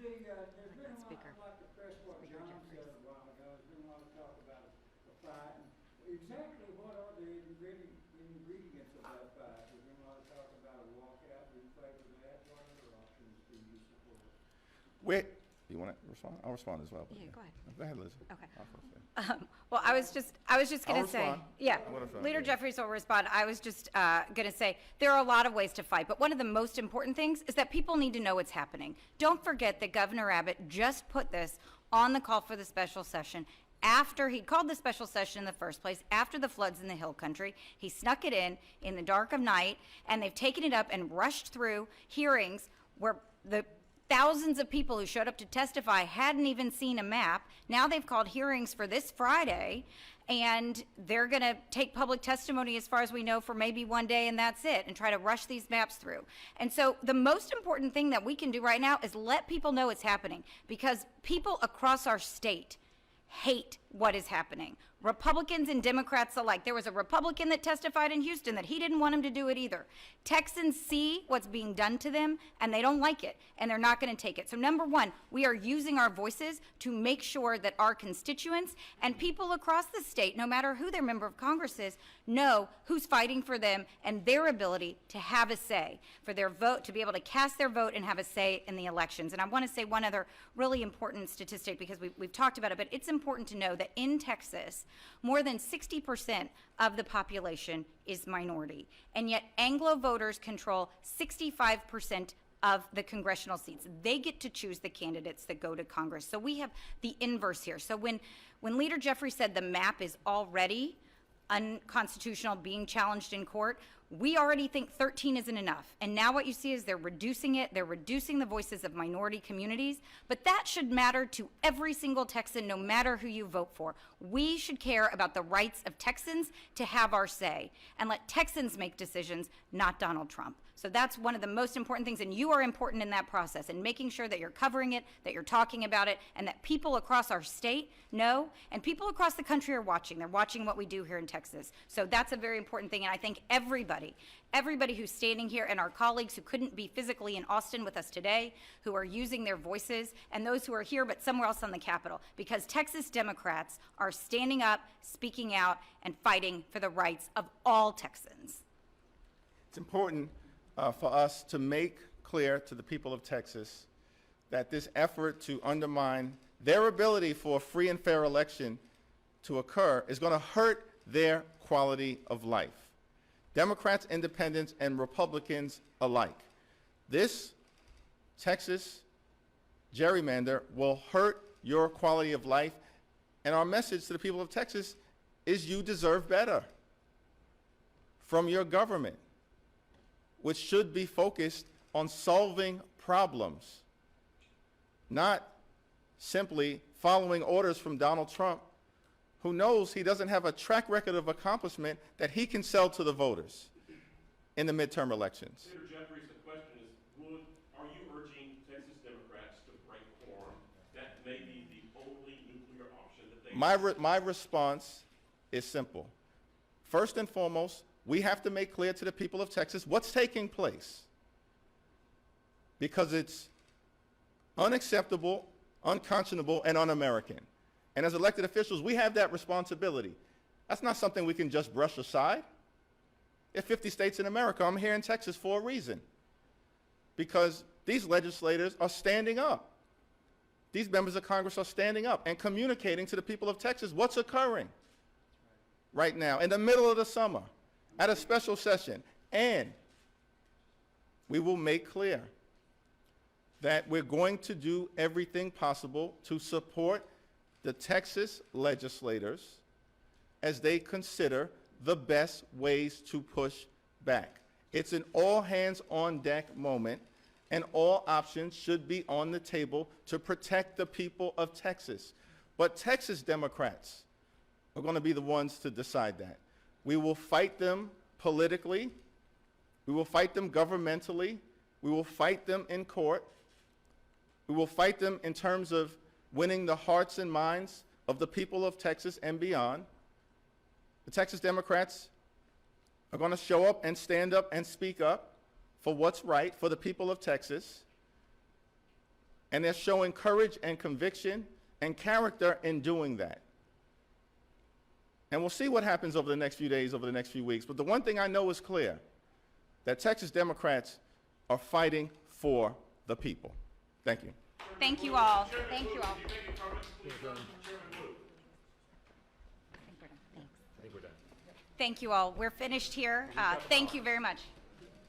There's been a lot, Speaker. like the press what Speaker John Jeffries. said a while ago, there's been a lot of talk about the fight. Exactly what are the ingredients of that fight? There's been a lot of talk about a walkout. Do you favor that? What other options do you support? Wait, you want to respond? I'll respond as well. Yeah, go ahead. Go ahead, Liz. Okay. I'll first say. Well, I was just going I'll to say, respond. yeah, I'm gonna respond, Leader yeah. Jeffries will respond. I was just going to say there are a lot of ways to fight, but one of the most important things is that people need to know what's happening. Don't forget that Governor Abbott just put this on the call for the special session after he called the special session in the first place, after the floods in the Hill Country. He snuck it in the dark of night, and they've taken it up and rushed through hearings where the thousands of people who showed up to testify hadn't even seen a map. Now they've called hearings for this Friday, and they're going to take public testimony, as far as we know, for maybe one day, and that's it, and try to rush these maps through. And so the most important thing that we can do right now is let people know it's happening, because people across our state hate what is happening. Republicans and Democrats alike. There was a Republican that testified in Houston that he didn't want him to do it either. Texans see what's being done to them, and they don't like it, and they're not going to take it. So number one, we are using our voices to make sure that our constituents and people across the state, no matter who their member of Congress is, know who's fighting for them and their ability to have a say, for their vote, to be able to cast their vote and have a say in the elections. And I want to say one other really important statistic, because we've talked about it, but it's important to know that in Texas, more than 60% of the population is minority, and yet Anglo voters control 65% of the congressional seats. They get to choose the candidates that go to Congress. So we have the inverse here. So when Leader Jeffries said the map is already unconstitutional, being challenged in court, we already think 13 isn't enough. And now what you see is they're reducing it. They're reducing the voices of minority communities. But that should matter to every single Texan, no matter who you vote for. We should care about the rights of Texans to have our say, and let Texans make decisions, not Donald Trump. So that's one of the most important things, and you are important in that process, and making sure that you're covering it, that you're talking about it, and that people across our state know, and people across the country are watching. They're watching what we do here in Texas. So that's a very important thing, and I think everybody who's standing here, and our colleagues who couldn't be physically in Austin with us today, who are using their voices, and those who are here but somewhere else on the Capitol, because Texas Democrats are standing up, speaking out, and fighting for the rights of all Texans. It's important for us to make clear to the people of Texas that this effort to undermine their ability for a free and fair election to occur is going to hurt their quality of life. Democrats, independents, and Republicans alike. This Texas gerrymander will hurt your quality of life, and our message to the people of Texas is you deserve better from your government, which should be focused on solving problems, not simply following orders from Donald Trump, who knows he doesn't have a track record of accomplishment that he can sell to the voters in the midterm elections. Senator Jeffries, the question is, are you urging Texas Democrats to break quorum? That may be the only nuclear option that they My response is simple. First and foremost, we have to make clear to the people of Texas what's taking place, because it's unacceptable, unconscionable, and un-American. And as elected officials, we have that responsibility. That's not something we can just brush aside. There are 50 states in America. I'm here in Texas for a reason, because these legislators are standing up. These members of Congress are standing up and communicating to the people of Texas what's occurring right now in the middle of the summer at a special session. And we will make clear that we're going to do everything possible to support the Texas legislators as they consider the best ways to push back. It's an all-hands-on-deck moment, and all options should be on the table to protect the people of Texas. But Texas Democrats are going to be the ones to decide that. We will fight them politically. We will fight them governmentally. We will fight them in court. We will fight them in terms of winning the hearts and minds of the people of Texas and beyond. The Texas Democrats are going to show up and stand up and speak up for what's right for the people of Texas. And they're showing courage and conviction and character in doing that. And we'll see what happens over the next few days, over the next few weeks. But the one thing I know is clear, that Texas Democrats are fighting for the people. Thank you. Thank you all. Thank you all. Thank you all. We're finished here. Thank you very much.